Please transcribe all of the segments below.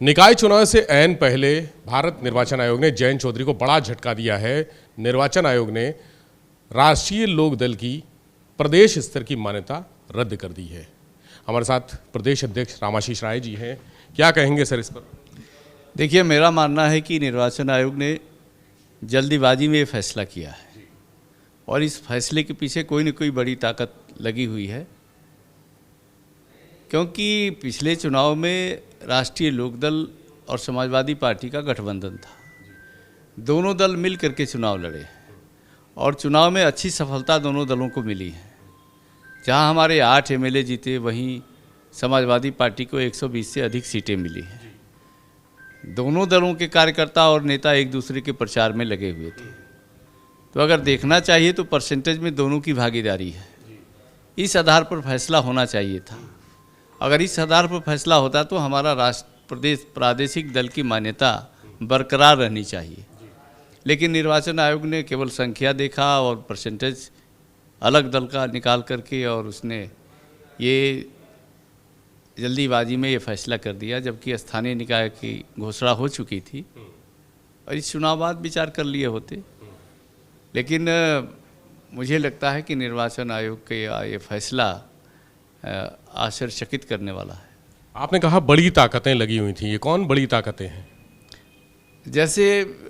निकाय चुनाव से ऐन पहले भारत निर्वाचन आयोग ने जयंत चौधरी को बड़ा झटका दिया है। निर्वाचन आयोग ने राष्ट्रीय लोक दल की प्रदेश स्तर की मान्यता रद्द कर दी है। हमारे साथ प्रदेश अध्यक्ष रामाशीष राय जी हैं। क्या कहेंगे सर इस पर? देखिए, मेरा मानना है कि निर्वाचन आयोग ने जल्दीबाजी में ये फैसला किया है और इस फैसले के पीछे कोई न कोई बड़ी ताकत लगी हुई है, क्योंकि पिछले चुनाव में राष्ट्रीय लोकदल और समाजवादी पार्टी का गठबंधन था। दोनों दल मिल करके चुनाव लड़े और चुनाव में अच्छी सफलता दोनों दलों को मिली है। जहां हमारे 8 एमएलए जीते, वहीं समाजवादी पार्टी को 120 से अधिक सीटें मिली हैं। दोनों दलों के कार्यकर्ता और नेता एक दूसरे के प्रचार में लगे हुए थे। तो अगर देखना चाहिए तो परसेंटेज में दोनों की भागीदारी है। इस आधार पर फैसला होना चाहिए था। अगर इस आधार पर फैसला होता तो हमारा प्रादेशिक दल की मान्यता बरकरार रहनी चाहिए, लेकिन निर्वाचन आयोग ने केवल संख्या देखा और परसेंटेज अलग दल का निकाल करके और उसने ये जल्दीबाजी में ये फैसला कर दिया, जबकि स्थानीय निकाय की घोषणा हो चुकी थी और इस चुनाव बाद विचार कर लिए होते। लेकिन मुझे लगता है कि निर्वाचन आयोग का ये फैसला आश्चर्यचकित करने वाला है। आपने कहा बड़ी ताकतें लगी हुई थी, ये कौन बड़ी ताकतें हैं? जैसे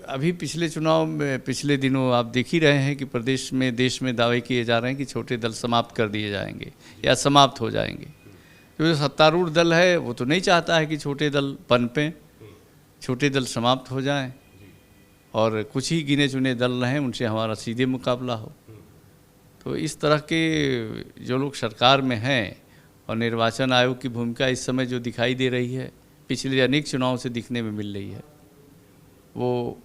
अभी पिछले चुनाव में पिछले दिनों आप देख ही रहे हैं कि प्रदेश में देश में दावे किए जा रहे हैं कि छोटे दल समाप्त कर दिए जाएंगे या समाप्त हो जाएंगे। जो सत्तारूढ़ दल है वो तो नहीं चाहता है कि छोटे दल पनपें, छोटे दल समाप्त हो जाएं और कुछ ही गिने चुने दल रहें, उनसे हमारा सीधे मुकाबला हो। तो इस तरह के जो लोग सरकार में हैं और निर्वाचन आयोग की भूमिका इस समय जो दिखाई दे रही है, पिछले अनेक चुनावों से दिखने में मिल रही है, वो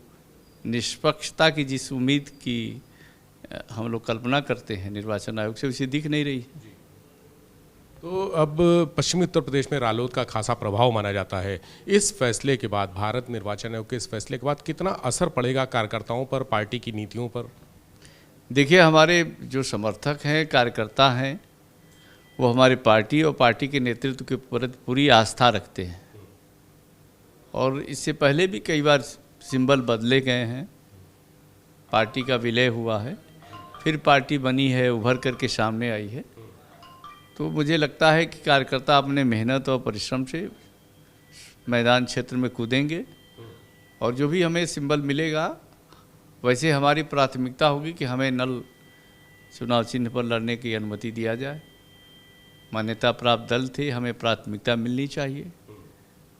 निष्पक्षता की जिस उम्मीद की हम लोग कल्पना करते हैं निर्वाचन आयोग से, उसे दिख नहीं रही है। तो अब पश्चिमी उत्तर प्रदेश में रालोद का खासा प्रभाव माना जाता है। इस फैसले के बाद, भारत निर्वाचन आयोग के इस फैसले के बाद कितना असर पड़ेगा कार्यकर्ताओं पर, पार्टी की नीतियों पर? देखिए, हमारे जो समर्थक हैं, कार्यकर्ता हैं, वो हमारी पार्टी और पार्टी के नेतृत्व के प्रति पूरी आस्था रखते हैं और इससे पहले भी कई बार सिंबल बदले गए हैं। पार्टी का विलय हुआ है, फिर पार्टी बनी है, उभर करके सामने आई है। तो मुझे लगता है कि कार्यकर्ता अपने मेहनत और परिश्रम से मैदान क्षेत्र में कूदेंगे और जो भी हमें सिंबल मिलेगा, वैसे हमारी प्राथमिकता होगी कि हमें नल चुनाव चिन्ह पर लड़ने की अनुमति दिया जाए। मान्यता प्राप्त दल थे, हमें प्राथमिकता मिलनी चाहिए।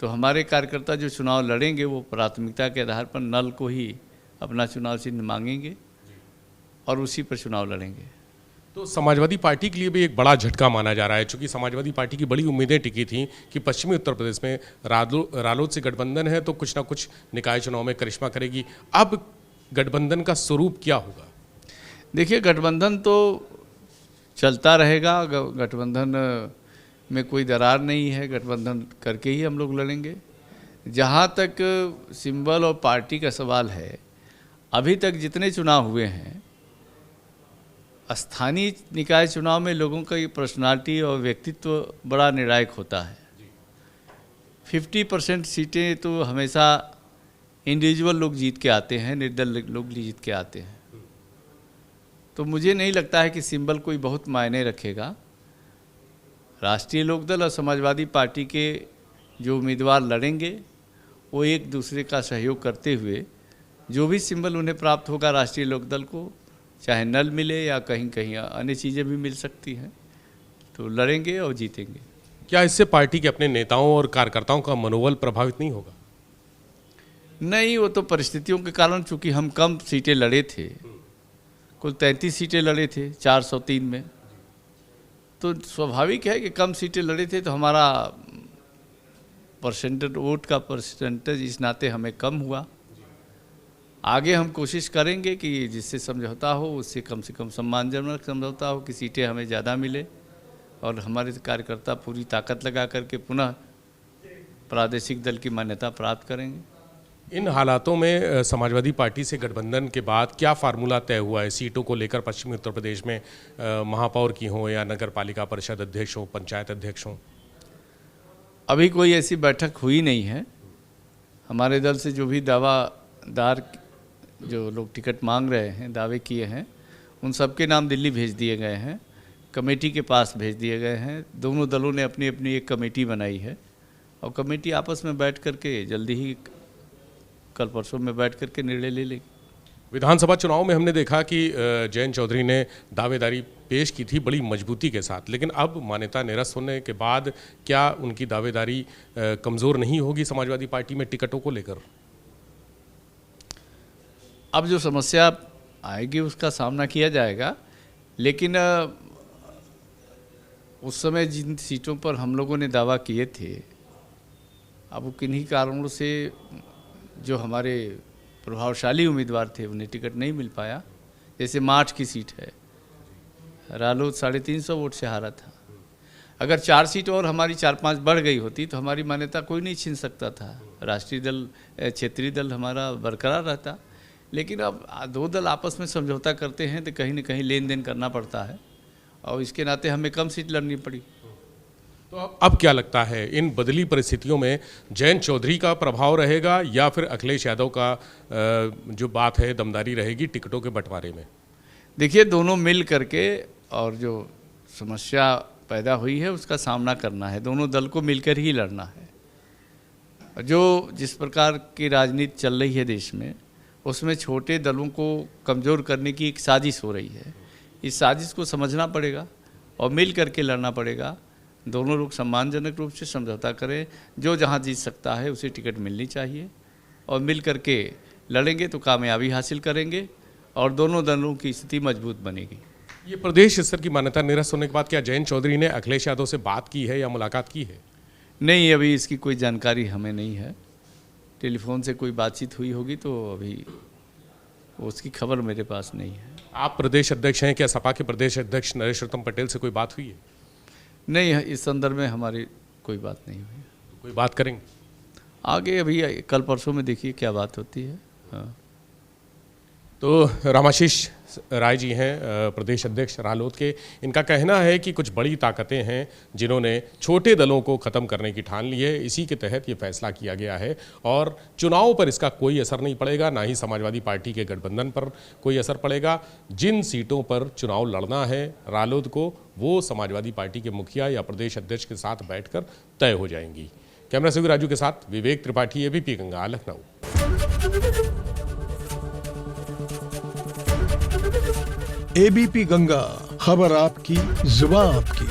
तो हमारे कार्यकर्ता जो चुनाव लड़ेंगे वो प्राथमिकता के आधार पर नल को ही अपना चुनाव चिन्ह मांगेंगे और उसी पर चुनाव लड़ेंगे। तो समाजवादी पार्टी के लिए भी एक बड़ा झटका माना जा रहा है, क्योंकि समाजवादी पार्टी की बड़ी उम्मीदें टिकी थी कि पश्चिमी उत्तर प्रदेश में रालोद से गठबंधन है तो कुछ ना कुछ निकाय चुनाव में करिश्मा करेगी। अब गठबंधन का स्वरूप क्या होगा? देखिए, गठबंधन तो चलता रहेगा, गठबंधन में कोई दरार नहीं है, गठबंधन करके ही हम लोग लड़ेंगे। जहाँ तक सिंबल और पार्टी का सवाल है, अभी तक जितने चुनाव हुए हैं, स्थानीय निकाय चुनाव में लोगों का ये पर्सनालिटी और व्यक्तित्व बड़ा निर्णायक होता है। 50% सीटें तो हमेशा इंडिविजुअल लोग जीत के आते हैं, निर्दल लोग जीत के आते हैं। तो मुझे नहीं लगता है कि सिंबल कोई बहुत मायने रखेगा। राष्ट्रीय लोकदल और समाजवादी पार्टी के जो उम्मीदवार लड़ेंगे वो एक दूसरे का सहयोग करते हुए जो भी सिंबल उन्हें प्राप्त होगा राष्ट्रीय लोकदल को, चाहे नल मिले या कहीं कहीं अन्य चीज़ें भी मिल सकती हैं, तो लड़ेंगे और जीतेंगे। क्या इससे पार्टी के अपने नेताओं और कार्यकर्ताओं का मनोबल प्रभावित नहीं होगा? नहीं, वो तो परिस्थितियों के कारण, चूँकि हम कम सीटें लड़े थे, कुल 33 सीटें लड़े थे 403 में, तो स्वाभाविक है कि कम सीटें लड़े थे तो हमारा परसेंटेज, वोट का परसेंटेज इस नाते हमें कम हुआ। आगे हम कोशिश करेंगे कि जिससे समझौता हो उससे कम से कम सम्मानजनक समझौता हो, कि सीटें हमें ज़्यादा मिले और हमारे कार्यकर्ता पूरी ताकत लगा करके पुनः प्रादेशिक दल की मान्यता प्राप्त करेंगे। इन हालातों में समाजवादी पार्टी से गठबंधन के बाद क्या फार्मूला तय हुआ है सीटों को लेकर? पश्चिमी उत्तर प्रदेश में महापौर की हों या नगर पालिका परिषद अध्यक्ष हों, पंचायत अध्यक्ष हों? अभी कोई ऐसी बैठक हुई नहीं है, हमारे दल से जो भी दावादार जो लोग टिकट मांग रहे हैं, दावे किए हैं, उन सबके नाम दिल्ली भेज दिए गए हैं, कमेटी के पास भेज दिए गए हैं। दोनों दलों ने अपनी अपनी एक कमेटी बनाई है और कमेटी आपस में बैठ करके जल्दी ही कल परसों में बैठ करके निर्णय ले लेगी। विधानसभा चुनाव में हमने देखा कि जयंत चौधरी ने दावेदारी पेश की थी बड़ी मजबूती के साथ, लेकिन अब मान्यता निरस्त होने के बाद क्या उनकी दावेदारी कमज़ोर नहीं होगी समाजवादी पार्टी में टिकटों को लेकर? अब जो समस्या आएगी उसका सामना किया जाएगा, लेकिन उस समय जिन सीटों पर हम लोगों ने दावा किए थे, अब वो किन्हीं कारणों से जो हमारे प्रभावशाली उम्मीदवार थे उन्हें टिकट नहीं मिल पाया। जैसे माठ की सीट है, रालोद 350 वोट से हारा था। अगर 4 सीट और हमारी 4-5 बढ़ गई होती तो हमारी मान्यता कोई नहीं छीन सकता था, राष्ट्रीय दल क्षेत्रीय दल हमारा बरकरार रहता। लेकिन अब 2 दल आपस में समझौता करते हैं तो कहीं न कहीं लेन देन करना पड़ता है और इसके नाते हमें कम सीट लड़नी पड़ी। तो अब क्या लगता है, इन बदली परिस्थितियों में जयंत चौधरी का प्रभाव रहेगा या फिर अखिलेश यादव का जो बात है दमदारी रहेगी टिकटों के बंटवारे में? देखिए, दोनों मिल करके और जो समस्या पैदा हुई है उसका सामना करना है, दोनों दल को मिलकर ही लड़ना है। जो जिस प्रकार की राजनीति चल रही है देश में, उसमें छोटे दलों को कमज़ोर करने की एक साजिश हो रही है। इस साजिश को समझना पड़ेगा और मिल करके लड़ना पड़ेगा। दोनों लोग सम्मानजनक रूप से समझौता करें, जो जहां जीत सकता है उसे टिकट मिलनी चाहिए और मिल करके लड़ेंगे तो कामयाबी हासिल करेंगे और दोनों दलों की स्थिति मजबूत बनेगी। ये प्रदेश स्तर की मान्यता निरस्त होने के बाद क्या जयंत चौधरी ने अखिलेश यादव से बात की है या मुलाकात की है? नहीं, अभी इसकी कोई जानकारी हमें नहीं है। टेलीफोन से कोई बातचीत हुई होगी तो अभी उसकी खबर मेरे पास नहीं है। आप प्रदेश अध्यक्ष हैं, क्या सपा के प्रदेश अध्यक्ष नरेश उत्तम पटेल से कोई बात हुई है? नहीं, इस संदर्भ में हमारी कोई बात नहीं हुई। कोई बात करेंगे आगे, अभी कल परसों में देखिए क्या बात होती है। हाँ। तो रामाशीष राय जी हैं प्रदेश अध्यक्ष रालोद के। इनका कहना है कि कुछ बड़ी ताकतें हैं जिन्होंने छोटे दलों को ख़त्म करने की ठान ली है, इसी के तहत ये फैसला किया गया है और चुनाव पर इसका कोई असर नहीं पड़ेगा, ना ही समाजवादी पार्टी के गठबंधन पर कोई असर पड़ेगा। जिन सीटों पर चुनाव लड़ना है रालोद को, वो समाजवादी पार्टी के मुखिया या प्रदेश अध्यक्ष के साथ बैठकर तय हो जाएंगी। कैमरा से राजू के साथ विवेक त्रिपाठी, एबीपी गंगा, लखनऊ। एबीपी गंगा, खबर आपकी, जुबान आपकी।